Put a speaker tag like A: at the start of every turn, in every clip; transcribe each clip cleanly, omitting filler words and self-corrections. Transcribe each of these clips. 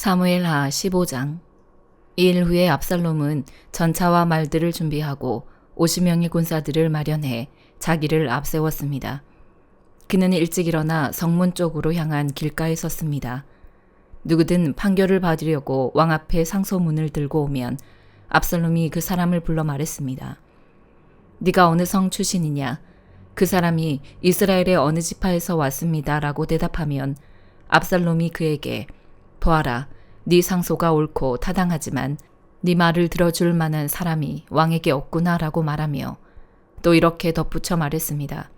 A: 사무엘하 15장. 이일 후에 압살롬은 전차와 말들을 준비하고 50명의 군사들을 마련해 자기를 앞세웠습니다. 그는 일찍 일어나 성문 쪽으로 향한 길가에 섰습니다. 누구든 판결을 받으려고 왕 앞에 상소문을 들고 오면 압살롬이 그 사람을 불러 말했습니다. 네가 어느 성 출신이냐? 그 사람이 이스라엘의 어느 지파에서 왔습니다 라고 대답하면 압살롬이 그에게 보아라, 네 상소가 옳고 타당하지만 네 말을 들어줄 만한 사람이 왕에게 없구나 라고 말하며 또 이렇게 덧붙여 말했습니다.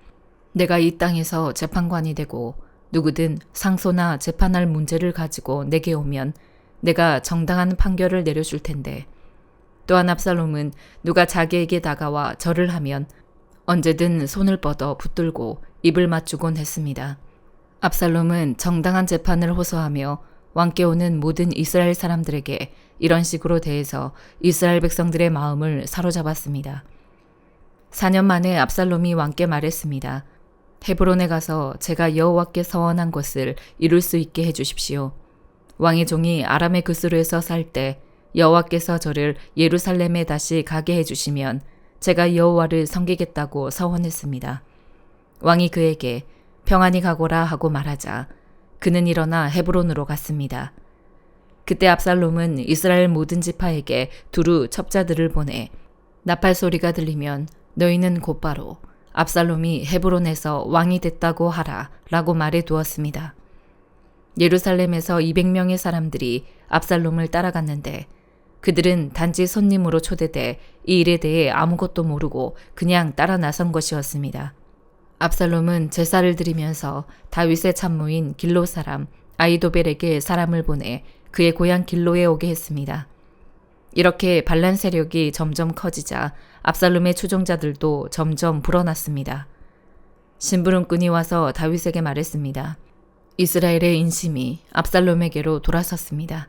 A: 내가 이 땅에서 재판관이 되고 누구든 상소나 재판할 문제를 가지고 내게 오면 내가 정당한 판결을 내려줄 텐데, 또한 압살롬은 누가 자기에게 다가와 절을 하면 언제든 손을 뻗어 붙들고 입을 맞추곤 했습니다. 압살롬은 정당한 재판을 호소하며 왕께 오는 모든 이스라엘 사람들에게 이런 식으로 대해서 이스라엘 백성들의 마음을 사로잡았습니다. 4년 만에 압살롬이 왕께 말했습니다. 헤브론에 가서 제가 여호와께 서원한 것을 이룰 수 있게 해주십시오. 왕의 종이 아람의 그스로에서 살 때 여호와께서 저를 예루살렘에 다시 가게 해주시면 제가 여호와를 섬기겠다고 서원했습니다. 왕이 그에게 평안히 가거라 하고 말하자 그는 일어나 헤브론으로 갔습니다. 그때 압살롬은 이스라엘 모든 지파에게 두루 첩자들을 보내 나팔 소리가 들리면 너희는 곧바로 압살롬이 헤브론에서 왕이 됐다고 하라 라고 말해 두었습니다. 예루살렘에서 200명의 사람들이 압살롬을 따라갔는데 그들은 단지 손님으로 초대돼 이 일에 대해 아무것도 모르고 그냥 따라 나선 것이었습니다. 압살롬은 제사를 드리면서 다윗의 참모인 길로 사람 아히도벨에게 사람을 보내 그의 고향 길로에 오게 했습니다. 이렇게 반란 세력이 점점 커지자 압살롬의 추종자들도 점점 불어났습니다. 심부름꾼이 와서 다윗에게 말했습니다. 이스라엘의 인심이 압살롬에게로 돌아섰습니다.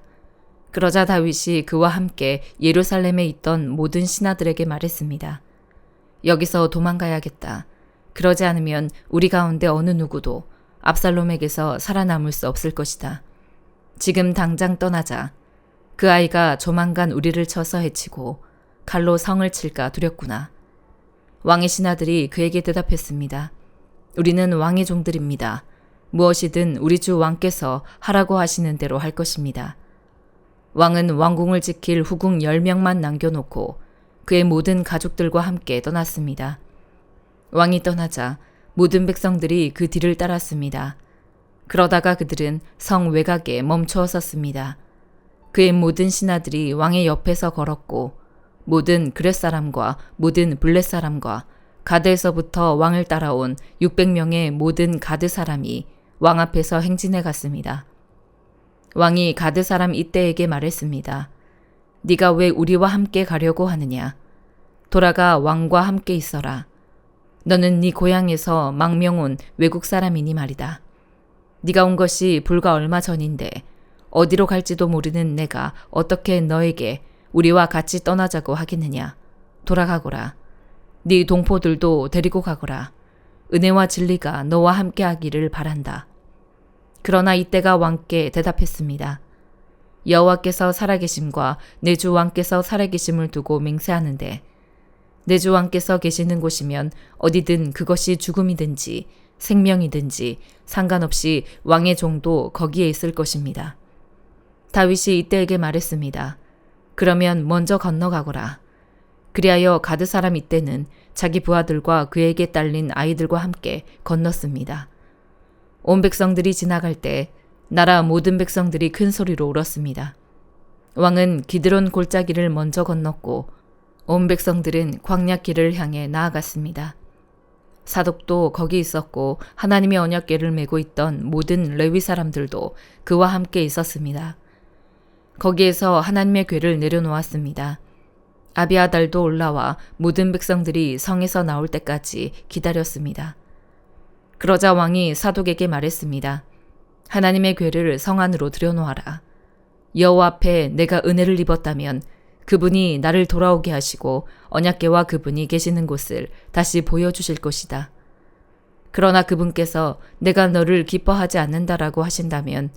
A: 그러자 다윗이 그와 함께 예루살렘에 있던 모든 신하들에게 말했습니다. 여기서 도망가야겠다. 그러지 않으면 우리 가운데 어느 누구도 압살롬에게서 살아남을 수 없을 것이다. 지금 당장 떠나자. 그 아이가 조만간 우리를 쳐서 해치고 칼로 성을 칠까 두렵구나. 왕의 신하들이 그에게 대답했습니다. 우리는 왕의 종들입니다. 무엇이든 우리 주 왕께서 하라고 하시는 대로 할 것입니다. 왕은 왕궁을 지킬 후궁 10명만 남겨놓고 그의 모든 가족들과 함께 떠났습니다. 왕이 떠나자 모든 백성들이 그 뒤를 따랐습니다. 그러다가 그들은 성 외곽에 멈추어 섰습니다. 그의 모든 신하들이 왕의 옆에서 걸었고 모든 그렛 사람과 모든 블렛 사람과 가드에서부터 왕을 따라온 600명의 모든 가드 사람이 왕 앞에서 행진해 갔습니다. 왕이 가드 사람 이때에게 말했습니다. 네가 왜 우리와 함께 가려고 하느냐? 돌아가 왕과 함께 있어라. 너는 네 고향에서 망명 온 외국 사람이니 말이다. 네가 온 것이 불과 얼마 전인데 어디로 갈지도 모르는 내가 어떻게 너에게 우리와 같이 떠나자고 하겠느냐. 돌아가거라. 네 동포들도 데리고 가거라. 은혜와 진리가 너와 함께 하기를 바란다. 그러나 이때가 왕께 대답했습니다. 여호와께서 살아계심과 내 주 왕께서 살아계심을 두고 맹세하는데 내 주 왕께서 계시는 곳이면 어디든 그것이 죽음이든지 생명이든지 상관없이 왕의 종도 거기에 있을 것입니다. 다윗이 이때에게 말했습니다. 그러면 먼저 건너가거라. 그리하여 가드 사람 이때는 자기 부하들과 그에게 딸린 아이들과 함께 건넜습니다. 온 백성들이 지나갈 때 나라 모든 백성들이 큰 소리로 울었습니다. 왕은 기드론 골짜기를 먼저 건넜고 온 백성들은 광야길을 향해 나아갔습니다. 사독도 거기 있었고 하나님의 언약궤를 메고 있던 모든 레위 사람들도 그와 함께 있었습니다. 거기에서 하나님의 궤를 내려놓았습니다. 아비아달도 올라와 모든 백성들이 성에서 나올 때까지 기다렸습니다. 그러자 왕이 사독에게 말했습니다. 하나님의 궤를 성 안으로 들여놓아라. 여호와 앞에 내가 은혜를 입었다면 그분이 나를 돌아오게 하시고 언약궤와 그분이 계시는 곳을 다시 보여주실 것이다. 그러나 그분께서 내가 너를 기뻐하지 않는다라고 하신다면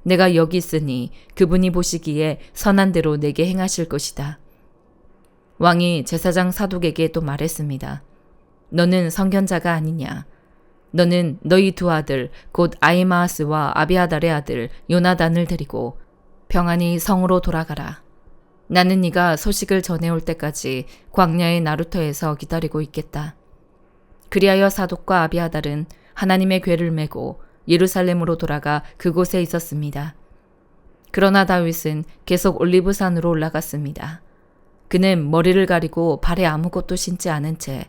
A: 내가 여기 있으니 그분이 보시기에 선한 대로 내게 행하실 것이다. 왕이 제사장 사독에게 또 말했습니다. 너는 선견자가 아니냐? 너는 너희 두 아들 곧 아히마아스와 아비아달의 아들 요나단을 데리고 평안히 성으로 돌아가라. 나는 네가 소식을 전해올 때까지 광야의 나루터에서 기다리고 있겠다. 그리하여 사독과 아비아달은 하나님의 궤를 메고 예루살렘으로 돌아가 그곳에 있었습니다. 그러나 다윗은 계속 올리브산으로 올라갔습니다. 그는 머리를 가리고 발에 아무것도 신지 않은 채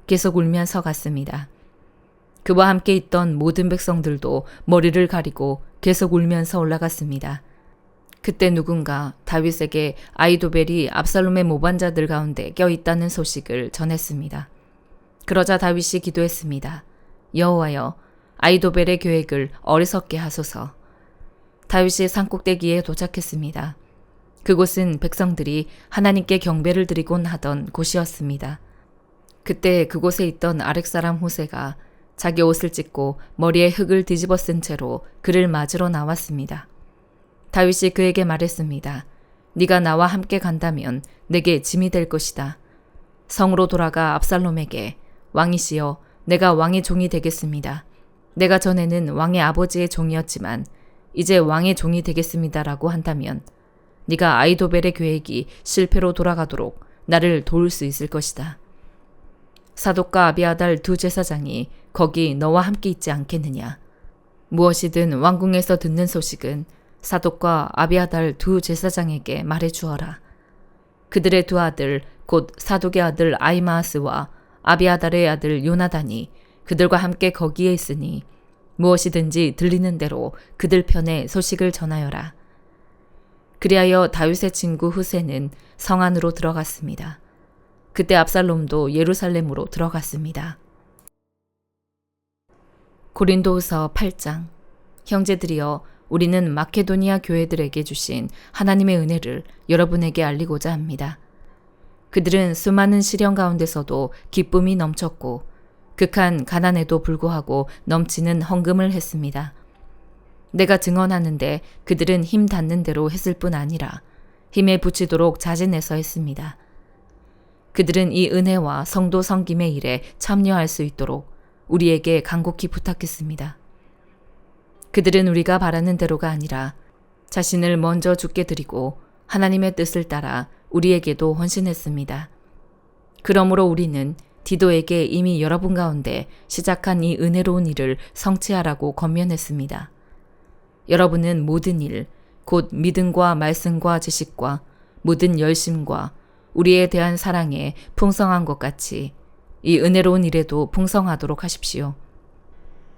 A: 계속 울면서 갔습니다. 그와 함께 있던 모든 백성들도 머리를 가리고 계속 울면서 올라갔습니다. 그때 누군가 다윗에게 아히도벨이 압살롬의 모반자들 가운데 껴있다는 소식을 전했습니다. 그러자 다윗이 기도했습니다. 여호와여, 아히도벨의 계획을 어리석게 하소서. 다윗이 산꼭대기에 도착했습니다. 그곳은 백성들이 하나님께 경배를 드리곤 하던 곳이었습니다. 그때 그곳에 있던 아렉 사람 호세가 자기 옷을 찢고 머리에 흙을 뒤집어 쓴 채로 그를 맞으러 나왔습니다. 다윗이 그에게 말했습니다. 네가 나와 함께 간다면 내게 짐이 될 것이다. 성으로 돌아가 압살롬에게 왕이시여, 내가 왕의 종이 되겠습니다. 내가 전에는 왕의 아버지의 종이었지만 이제 왕의 종이 되겠습니다라고 한다면 네가 아히도벨의 계획이 실패로 돌아가도록 나를 도울 수 있을 것이다. 사독과 아비아달 두 제사장이 거기 너와 함께 있지 않겠느냐. 무엇이든 왕궁에서 듣는 소식은 사독과 아비아달 두 제사장에게 말해 주어라. 그들의 두 아들 곧 사독의 아들 아히마아스와 아비아달의 아들 요나단이 그들과 함께 거기에 있으니 무엇이든지 들리는 대로 그들 편에 소식을 전하여라. 그리하여 다윗의 친구 후세는 성 안으로 들어갔습니다. 그때 압살롬도 예루살렘으로 들어갔습니다. 고린도후서 8장. 형제들이여, 우리는 마케도니아 교회들에게 주신 하나님의 은혜를 여러분에게 알리고자 합니다. 그들은 수많은 시련 가운데서도 기쁨이 넘쳤고 극한 가난에도 불구하고 넘치는 헌금을 했습니다. 내가 증언하는데 그들은 힘 닿는 대로 했을 뿐 아니라 힘에 부치도록 자진해서 했습니다. 그들은 이 은혜와 성도 섬김의 일에 참여할 수 있도록 우리에게 간곡히 부탁했습니다. 그들은 우리가 바라는 대로가 아니라 자신을 먼저 주께 드리고 하나님의 뜻을 따라 우리에게도 헌신했습니다. 그러므로 우리는 디도에게 이미 여러분 가운데 시작한 이 은혜로운 일을 성취하라고 권면했습니다. 여러분은 모든 일, 곧 믿음과 말씀과 지식과 모든 열심과 우리에 대한 사랑에 풍성한 것 같이 이 은혜로운 일에도 풍성하도록 하십시오.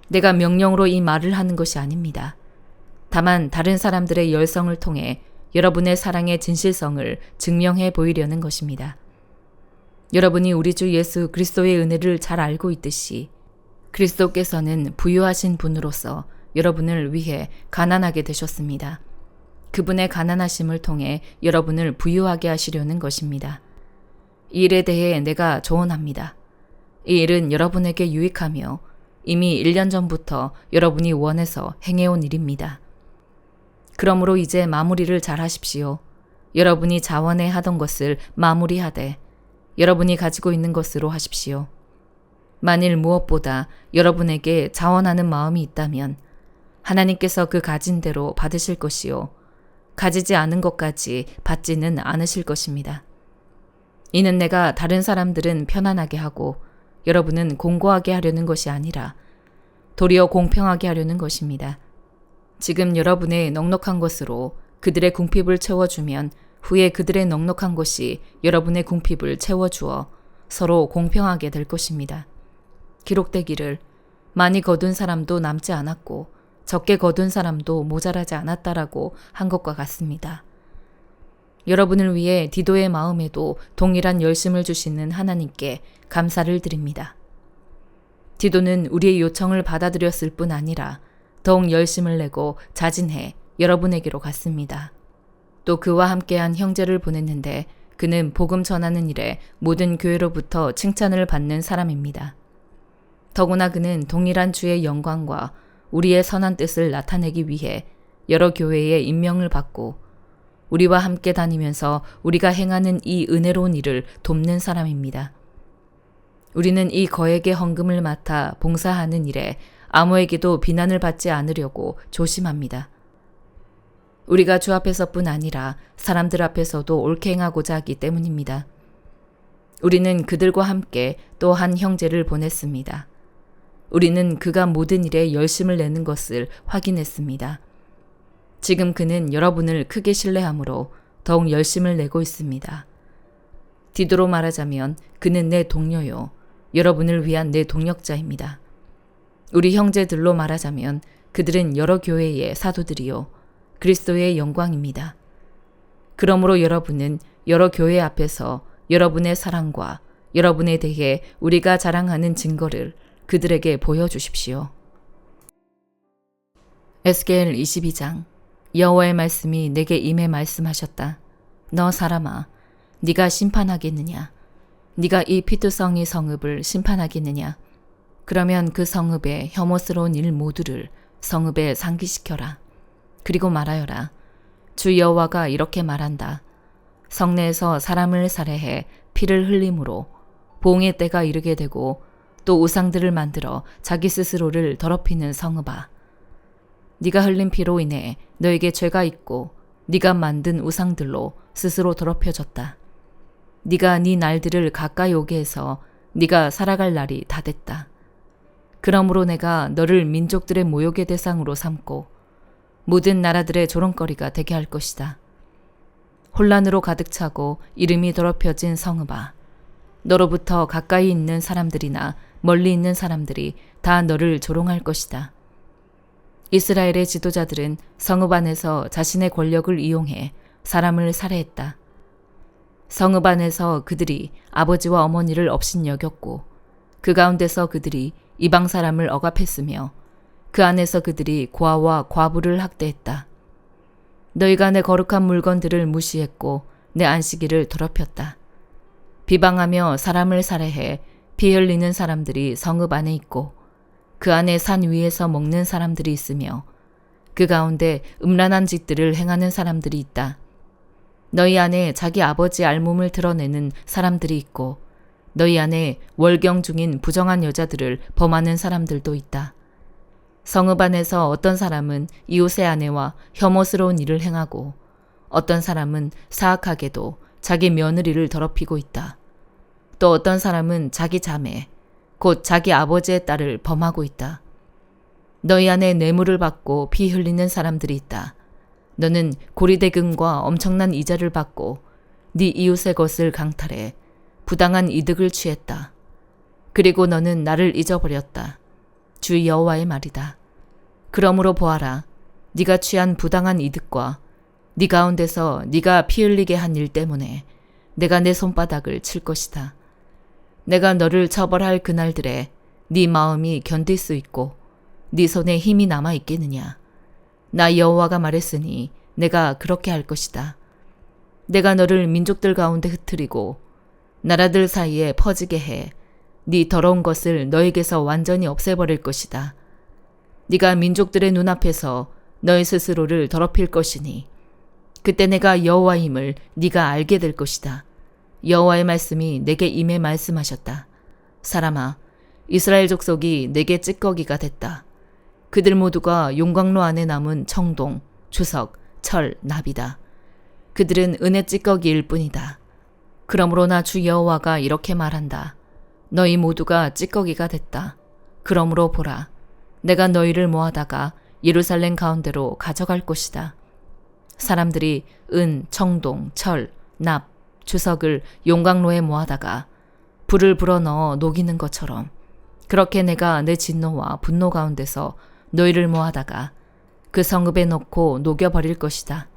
A: 내가 명령으로 이 말을 하는 것이 아닙니다. 다만 다른 사람들의 열성을 통해 여러분의 사랑의 진실성을 증명해 보이려는 것입니다. 여러분이 우리 주 예수 그리스도의 은혜를 잘 알고 있듯이 그리스도께서는 부유하신 분으로서 여러분을 위해 가난하게 되셨습니다. 그분의 가난하심을 통해 여러분을 부유하게 하시려는 것입니다. 이 일에 대해 내가 조언합니다. 이 일은 여러분에게 유익하며 이미 1년 전부터 여러분이 원해서 행해온 일입니다. 그러므로 이제 마무리를 잘 하십시오. 여러분이 자원해 하던 것을 마무리하되 여러분이 가지고 있는 것으로 하십시오. 만일 무엇보다 여러분에게 자원하는 마음이 있다면 하나님께서 그 가진 대로 받으실 것이요. 가지지 않은 것까지 받지는 않으실 것입니다. 이는 내가 다른 사람들은 편안하게 하고 여러분은 공고하게 하려는 것이 아니라 도리어 공평하게 하려는 것입니다. 지금 여러분의 넉넉한 것으로 그들의 궁핍을 채워주면 후에 그들의 넉넉한 것이 여러분의 궁핍을 채워주어 서로 공평하게 될 것입니다. 기록되기를 많이 거둔 사람도 남지 않았고 적게 거둔 사람도 모자라지 않았다라고 한 것과 같습니다. 여러분을 위해 디도의 마음에도 동일한 열심을 주시는 하나님께 감사를 드립니다. 디도는 우리의 요청을 받아들였을 뿐 아니라 더욱 열심을 내고 자진해 여러분에게로 갔습니다. 또 그와 함께한 형제를 보냈는데 그는 복음 전하는 일에 모든 교회로부터 칭찬을 받는 사람입니다. 더구나 그는 동일한 주의 영광과 우리의 선한 뜻을 나타내기 위해 여러 교회에 임명을 받고 우리와 함께 다니면서 우리가 행하는 이 은혜로운 일을 돕는 사람입니다. 우리는 이 거액의 헌금을 맡아 봉사하는 일에 아무에게도 비난을 받지 않으려고 조심합니다. 우리가 주 앞에서뿐 아니라 사람들 앞에서도 옳게 행하고자 하기 때문입니다. 우리는 그들과 함께 또 한 형제를 보냈습니다. 우리는 그가 모든 일에 열심을 내는 것을 확인했습니다. 지금 그는 여러분을 크게 신뢰하므로 더욱 열심을 내고 있습니다. 디도로 말하자면 그는 내 동료요, 여러분을 위한 내 동력자입니다. 우리 형제들로 말하자면 그들은 여러 교회의 사도들이요, 그리스도의 영광입니다. 그러므로 여러분은 여러 교회 앞에서 여러분의 사랑과 여러분에 대해 우리가 자랑하는 증거를 그들에게 보여주십시오. 에스겔 22장. 여호와의 말씀이 내게 임해 말씀하셨다. 너 사람아, 네가 심판하겠느냐? 네가 이 피투성이 성읍을 심판하겠느냐? 그러면 그 성읍의 혐오스러운 일 모두를 성읍에 상기시켜라. 그리고 말하여라. 주 여호와가 이렇게 말한다. 성내에서 사람을 살해해 피를 흘림으로 보응의 때가 이르게 되고 또 우상들을 만들어 자기 스스로를 더럽히는 성읍아. 네가 흘린 피로 인해 너에게 죄가 있고 네가 만든 우상들로 스스로 더럽혀졌다. 네가 네 날들을 가까이 오게 해서 네가 살아갈 날이 다 됐다. 그러므로 내가 너를 민족들의 모욕의 대상으로 삼고 모든 나라들의 조롱거리가 되게 할 것이다. 혼란으로 가득 차고 이름이 더럽혀진 성읍아. 너로부터 가까이 있는 사람들이나 멀리 있는 사람들이 다 너를 조롱할 것이다. 이스라엘의 지도자들은 성읍 안에서 자신의 권력을 이용해 사람을 살해했다. 성읍 안에서 그들이 아버지와 어머니를 업신여겼고 그 가운데서 그들이 이방 사람을 억압했으며 그 안에서 그들이 고아와 과부를 학대했다. 너희가 내 거룩한 물건들을 무시했고 내 안식일을 더럽혔다. 비방하며 사람을 살해해 피 흘리는 사람들이 성읍 안에 있고 그 안에 산 위에서 먹는 사람들이 있으며 그 가운데 음란한 짓들을 행하는 사람들이 있다. 너희 안에 자기 아버지 알몸을 드러내는 사람들이 있고 너희 안에 월경 중인 부정한 여자들을 범하는 사람들도 있다. 성읍 안에서 어떤 사람은 이웃의 아내와 혐오스러운 일을 행하고 어떤 사람은 사악하게도 자기 며느리를 더럽히고 있다. 또 어떤 사람은 자기 자매, 곧 자기 아버지의 딸을 범하고 있다. 너희 안에 뇌물을 받고 피 흘리는 사람들이 있다. 너는 고리대금과 엄청난 이자를 받고 네 이웃의 것을 강탈해 부당한 이득을 취했다. 그리고 너는 나를 잊어버렸다. 주 여호와의 말이다. 그러므로 보아라. 네가 취한 부당한 이득과 네 가운데서 네가 피 흘리게 한 일 때문에 내가 내 손바닥을 칠 것이다. 내가 너를 처벌할 그날들에 네 마음이 견딜 수 있고 네 손에 힘이 남아 있겠느냐. 나 여호와가 말했으니 내가 그렇게 할 것이다. 내가 너를 민족들 가운데 흩트리고 나라들 사이에 퍼지게 해 네 더러운 것을 너에게서 완전히 없애버릴 것이다. 네가 민족들의 눈앞에서 너의 스스로를 더럽힐 것이니 그때 내가 여호와임을 네가 알게 될 것이다. 여호와의 말씀이 내게 임해 말씀하셨다. 사람아, 이스라엘 족속이 내게 찌꺼기가 됐다. 그들 모두가 용광로 안에 남은 청동, 주석, 철, 납이다. 그들은 은혜 찌꺼기일 뿐이다. 그러므로 나 주 여호와가 이렇게 말한다. 너희 모두가 찌꺼기가 됐다. 그러므로 보라. 내가 너희를 모아다가 예루살렘 가운데로 가져갈 것이다. 사람들이 은, 청동, 철, 납, 주석을 용광로에 모아다가 불을 불어넣어 녹이는 것처럼 그렇게 내가 내 진노와 분노 가운데서 너희를 모아다가 그 성읍에 넣고 녹여버릴 것이다.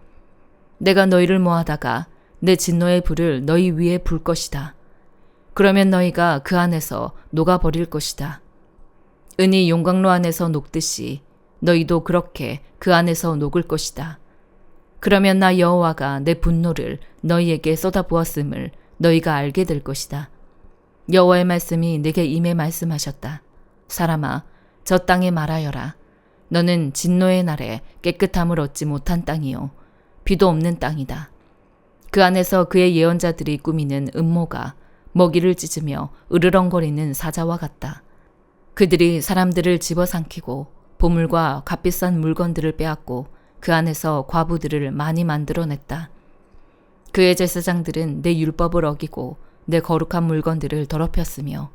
A: 내가 너희를 모아다가 내 진노의 불을 너희 위에 불 것이다. 그러면 너희가 그 안에서 녹아버릴 것이다. 은이 용광로 안에서 녹듯이 너희도 그렇게 그 안에서 녹을 것이다. 그러면 나 여호와가 내 분노를 너희에게 쏟아부었음을 너희가 알게 될 것이다. 여호와의 말씀이 내게 임해 말씀하셨다. 사람아, 저 땅에 말하여라. 너는 진노의 날에 깨끗함을 얻지 못한 땅이요 비도 없는 땅이다. 그 안에서 그의 예언자들이 꾸미는 음모가 먹이를 찢으며 으르렁거리는 사자와 같다. 그들이 사람들을 집어삼키고 보물과 값비싼 물건들을 빼앗고 그 안에서 과부들을 많이 만들어냈다. 그의 제사장들은 내 율법을 어기고 내 거룩한 물건들을 더럽혔으며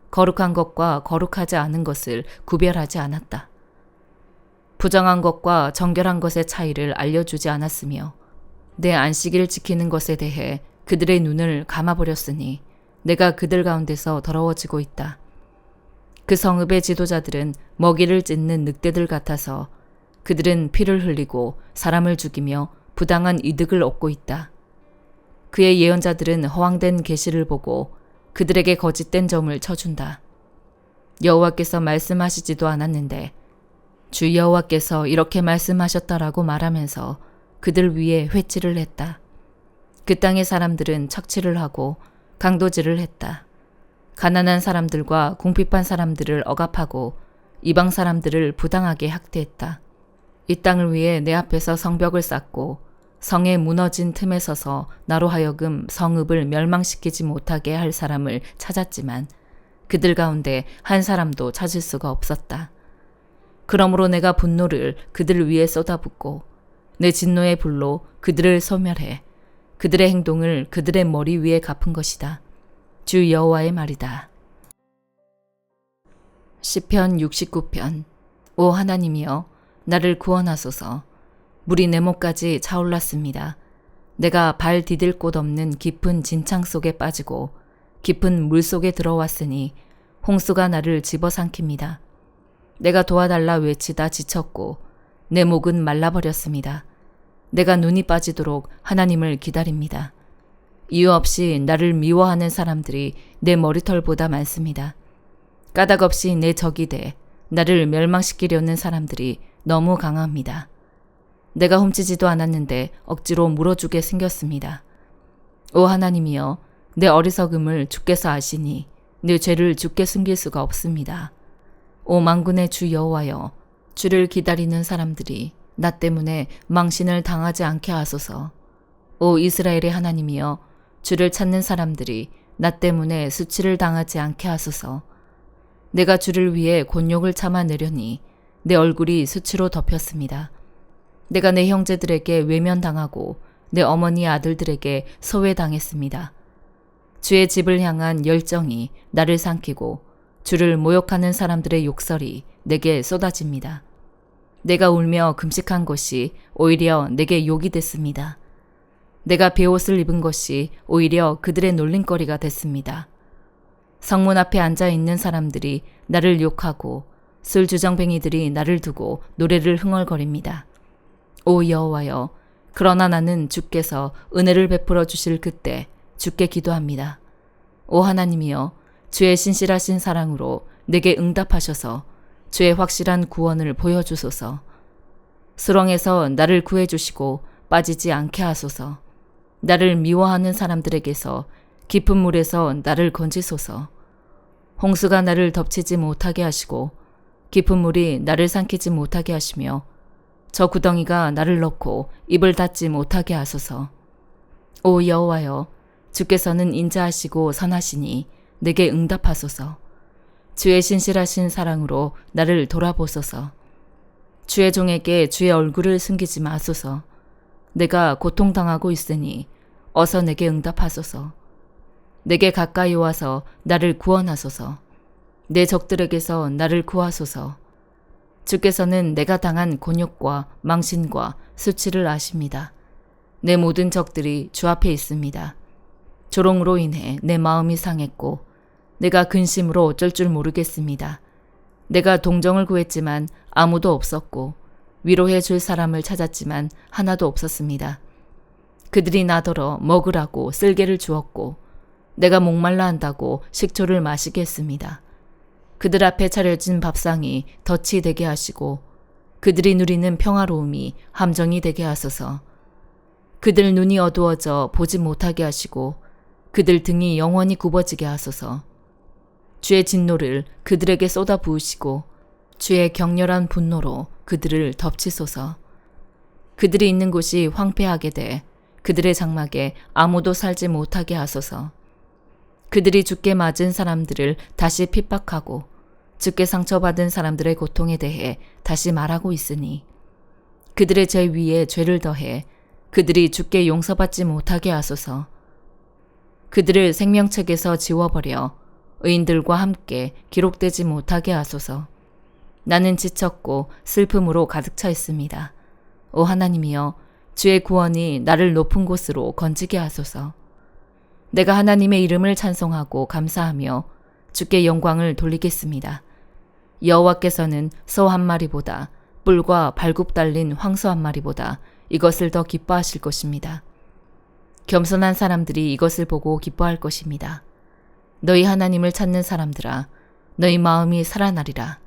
A: 거룩한 것과 거룩하지 않은 것을 구별하지 않았다. 부정한 것과 정결한 것의 차이를 알려주지 않았으며 내 안식일을 지키는 것에 대해 그들의 눈을 감아버렸으니 내가 그들 가운데서 더러워지고 있다. 그 성읍의 지도자들은 먹이를 찢는 늑대들 같아서 그들은 피를 흘리고 사람을 죽이며 부당한 이득을 얻고 있다. 그의 예언자들은 허황된 계시를 보고 그들에게 거짓된 점을 쳐준다. 여호와께서 말씀하시지도 않았는데 주 여호와께서 이렇게 말씀하셨다라고 말하면서 그들 위에 회치를 했다. 그 땅의 사람들은 착취를 하고 강도질을 했다. 가난한 사람들과 궁핍한 사람들을 억압하고 이방 사람들을 부당하게 학대했다. 이 땅을 위해 내 앞에서 성벽을 쌓고 성의 무너진 틈에 서서 나로 하여금 성읍을 멸망시키지 못하게 할 사람을 찾았지만 그들 가운데 한 사람도 찾을 수가 없었다. 그러므로 내가 분노를 그들 위에 쏟아붓고 내 진노의 불로 그들을 소멸해 그들의 행동을 그들의 머리 위에 갚은 것이다. 주 여호와의 말이다. 시편 69편. 오 하나님이여 나를 구원하소서. 물이 내 목까지 차올랐습니다. 내가 발 디딜 곳 없는 깊은 진창 속에 빠지고 깊은 물 속에 들어왔으니 홍수가 나를 집어삼킵니다. 내가 도와달라 외치다 지쳤고 내 목은 말라버렸습니다. 내가 눈이 빠지도록 하나님을 기다립니다. 이유 없이 나를 미워하는 사람들이 내 머리털보다 많습니다. 까닭 없이 내 적이 돼 나를 멸망시키려는 사람들이 너무 강합니다. 내가 훔치지도 않았는데 억지로 물어주게 생겼습니다. 오 하나님이여 내 어리석음을 주께서 아시니 내 죄를 주께 숨길 수가 없습니다. 오 만군의 주 여호와여 주를 기다리는 사람들이 나 때문에 망신을 당하지 않게 하소서. 오 이스라엘의 하나님이여 주를 찾는 사람들이 나 때문에 수치를 당하지 않게 하소서. 내가 주를 위해 곤욕을 참아내려니 내 얼굴이 수치로 덮였습니다. 내가 내 형제들에게 외면당하고 내 어머니 아들들에게 소외당했습니다. 주의 집을 향한 열정이 나를 삼키고 주를 모욕하는 사람들의 욕설이 내게 쏟아집니다. 내가 울며 금식한 것이 오히려 내게 욕이 됐습니다. 내가 베옷을 입은 것이 오히려 그들의 놀림거리가 됐습니다. 성문 앞에 앉아 있는 사람들이 나를 욕하고 술주정뱅이들이 나를 두고 노래를 흥얼거립니다. 오 여호와여 그러나 나는 주께서 은혜를 베풀어 주실 그때 주께 기도합니다. 오 하나님이여 주의 신실하신 사랑으로 내게 응답하셔서 주의 확실한 구원을 보여주소서. 수렁에서 나를 구해주시고 빠지지 않게 하소서. 나를 미워하는 사람들에게서 깊은 물에서 나를 건지소서. 홍수가 나를 덮치지 못하게 하시고 깊은 물이 나를 삼키지 못하게 하시며 저 구덩이가 나를 넣고 입을 닫지 못하게 하소서. 오 여호와여 주께서는 인자하시고 선하시니 내게 응답하소서. 주의 신실하신 사랑으로 나를 돌아보소서. 주의 종에게 주의 얼굴을 숨기지 마소서. 내가 고통당하고 있으니 어서 내게 응답하소서. 내게 가까이 와서 나를 구원하소서. 내 적들에게서 나를 구하소서. 주께서는 내가 당한 곤욕과 망신과 수치를 아십니다. 내 모든 적들이 주 앞에 있습니다. 조롱으로 인해 내 마음이 상했고 내가 근심으로 어쩔 줄 모르겠습니다. 내가 동정을 구했지만 아무도 없었고 위로해 줄 사람을 찾았지만 하나도 없었습니다. 그들이 나더러 먹으라고 쓸개를 주었고 내가 목말라 한다고 식초를 마시게 했습니다. 그들 앞에 차려진 밥상이 덫이 되게 하시고 그들이 누리는 평화로움이 함정이 되게 하소서. 그들 눈이 어두워져 보지 못하게 하시고 그들 등이 영원히 굽어지게 하소서. 주의 진노를 그들에게 쏟아 부으시고 주의 격렬한 분노로 그들을 덮치소서. 그들이 있는 곳이 황폐하게 돼 그들의 장막에 아무도 살지 못하게 하소서. 그들이 주께 맞은 사람들을 다시 핍박하고 주께 상처받은 사람들의 고통에 대해 다시 말하고 있으니 그들의 죄 위에 죄를 더해 그들이 주께 용서받지 못하게 하소서. 그들을 생명책에서 지워버려 의인들과 함께 기록되지 못하게 하소서. 나는 지쳤고 슬픔으로 가득 차 있습니다. 오 하나님이여, 주의 구원이 나를 높은 곳으로 건지게 하소서. 내가 하나님의 이름을 찬송하고 감사하며 주께 영광을 돌리겠습니다. 여호와께서는 소 한 마리보다 뿔과 발굽 달린 황소 한 마리보다 이것을 더 기뻐하실 것입니다. 겸손한 사람들이 이것을 보고 기뻐할 것입니다. 너희 하나님을 찾는 사람들아, 너희 마음이 살아나리라.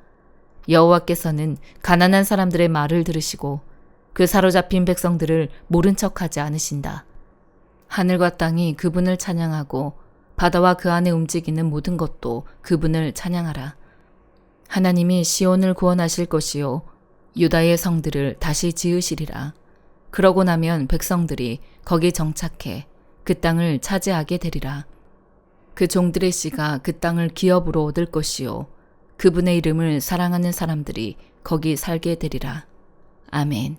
A: 여호와께서는 가난한 사람들의 말을 들으시고 그 사로잡힌 백성들을 모른 척하지 않으신다. 하늘과 땅이 그분을 찬양하고 바다와 그 안에 움직이는 모든 것도 그분을 찬양하라. 하나님이 시온을 구원하실 것이요 유다의 성들을 다시 지으시리라. 그러고 나면 백성들이 거기 정착해 그 땅을 차지하게 되리라. 그 종들의 씨가 그 땅을 기업으로 얻을 것이요 그분의 이름을 사랑하는 사람들이 거기 살게 되리라. 아멘.